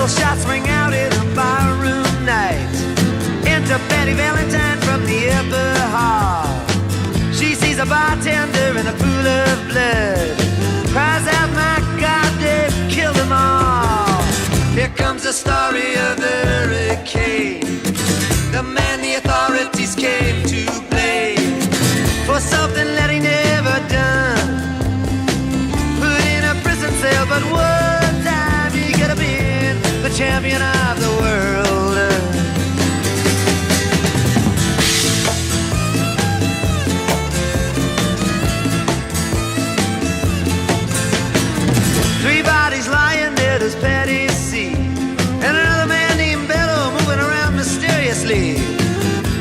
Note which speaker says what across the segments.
Speaker 1: Little shots ring out in a barroom night. Enter Patty Valentine from the upper hall. She sees a bartender in a pool of blood. Cries out, my God, they've killed them all. Here comes the story of the hurricane, the man the authorities came to blame for something that he never done. Put in a prison cell, but one time he could have been the champion of the world. 3 bodies lying there, does Patty see? And another man named Bello moving around mysteriously.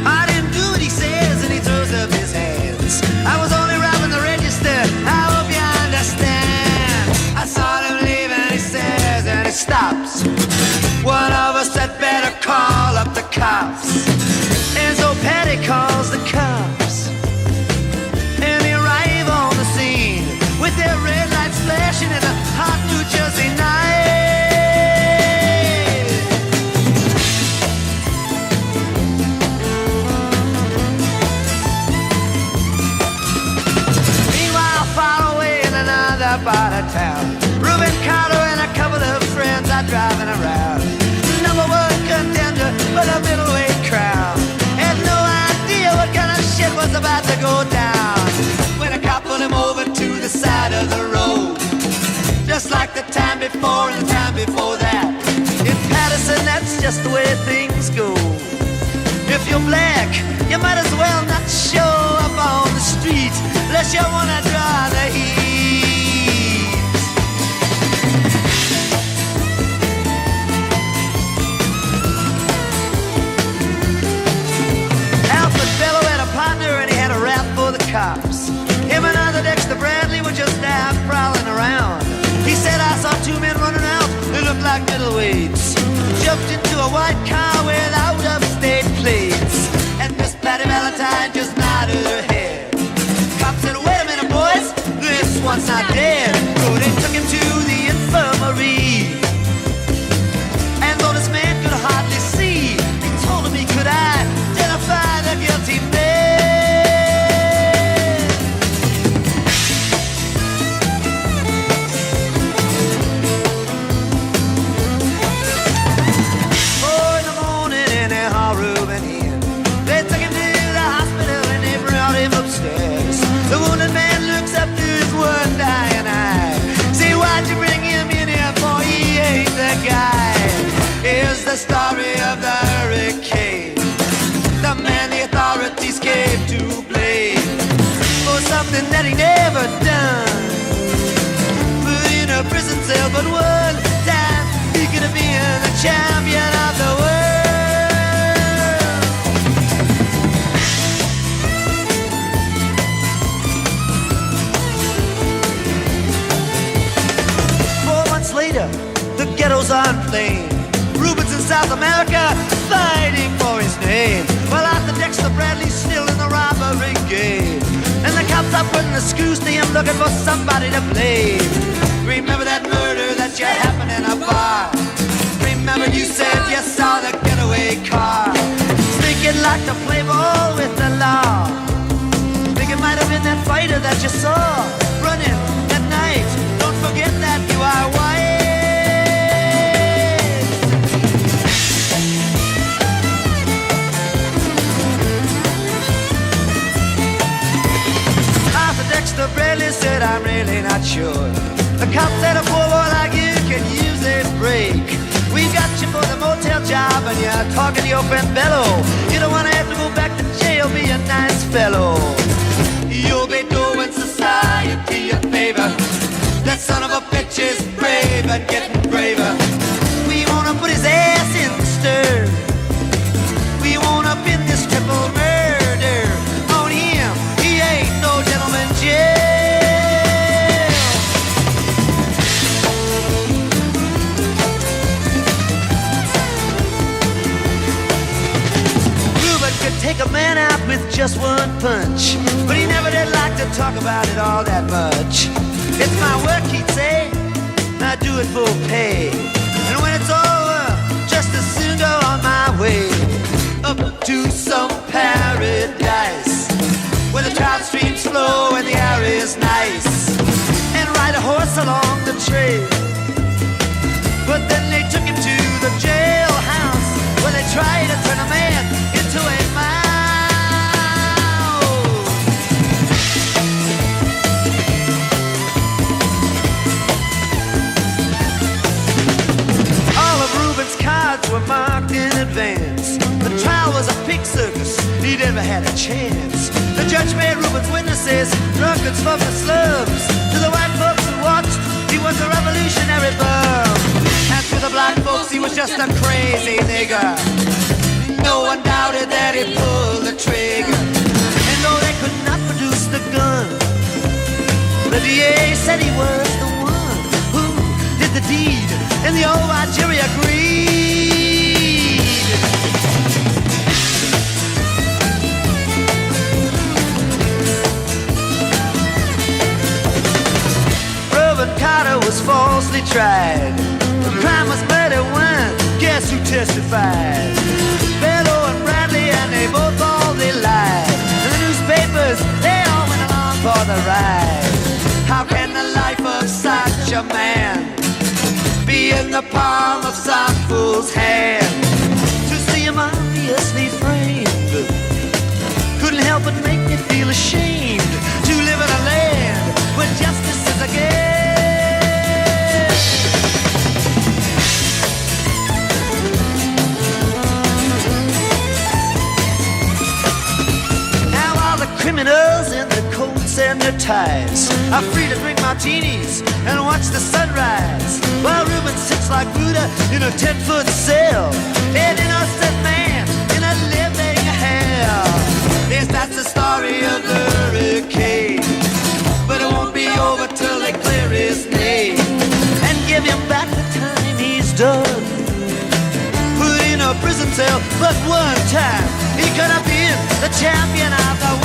Speaker 1: I didn't do what he says, and he throws up his hands. I was only robbing the register, I hope you understand. I saw him leave and he says, and he stops. One of us had better call up the cops. And so Patty calls the cops, and they arrive on the scene with their red lights flashing in a hot New Jersey night. Meanwhile, far away in another part of town, Reuben Carter and a couple of friends are driving around. Number 1 contender for the middleweight crown. Had no idea what kind of shit was about to go down when a cop pulled him over to the side of the road. Just like the time before and the time before that. In Patterson, that's just the way things go. If you're black, you might as well not show up on the street unless you wanna draw the heat. Alfred Bello had a partner and he had a rap for the cops. Him and other Dexter Bradley were just out prowling around. He said, I saw 2 men running out who looked like middleweights. Jumped into a white car without upstate plates. And Miss Patty Valentine just nodded her head. Cop said, wait a minute, boys, this one's not dead. So they took him to the infirmary. And though this man could hardly see, he told him he could identify the guilty man. The wounded man looks up to his one dying eye. Say, why'd you bring him in here for? He ain't the guy. Here's the story of the hurricane, the man the authorities came to blame for something that he never done. Put in a prison cell, but one time he could have been the champion of the world. Later, the ghettos are inflamed. Reuben's in South America fighting for his name, while Arthur Dexter Bradley's still in the robbery game. And the cops are putting the screws to him, looking for somebody to blame. Remember that murder that you happened in a bar? Remember you said you saw the getaway car? Think you'd like to play ball with the law? Think it might have been that fighter that you saw running at night. Don't forget that you are white. Arthur Dexter Bradley said, I'm really not sure. The cop said a poor boy like you can use a break. We got you for the motel job and you're talking to your friend Bello. You don't want to have to go back to jail, be a nice fellow. You'll be doing society a favor. That son of a bitch is brave and getting braver. We wanna put his ass in the stir. We wanna pin this triple murder on him. He ain't no gentleman jail. Reuben could take a man out with just one punch, but he never did like to talk about it all that much. It's my work, he'd say, I do it for pay. And when it's over, to some paradise where the trout streams flow and the air is nice, and ride a horse along the trail. But then they took him to the jailhouse where they tried to turn a man into a mouse. All of Reuben's cards were marked in advance. The trial was a pig circus, he never had a chance. The judge made Reuben's witnesses drunkards from the slums. To the white folks who watched, he was a revolutionary bum. And to the black folks, he was just a crazy nigger. No one doubted that he pulled the trigger. And though they could not produce the gun, the DA said he was the one who did the deed, and the old white jury agreed. Carter was falsely tried. The crime was murder when, guess who testified? Bello and Bradley, and they both they lied. And the newspapers, they all went along for the ride. How can the life of such a man be in the palm of some fool's hand? To see him obviously framed couldn't help but make me feel ashamed to live in a land where justice is a game. Criminals in their coats and their ties are free to drink martinis and watch the sunrise, while Reuben sits like Buddha in a 10-foot cell, an innocent man in a living hell. Yes, that's the story of the hurricane, but it won't be over till they clear his name and give him back the time he's done. Put in a prison cell, but one time he could have been the champion of the world.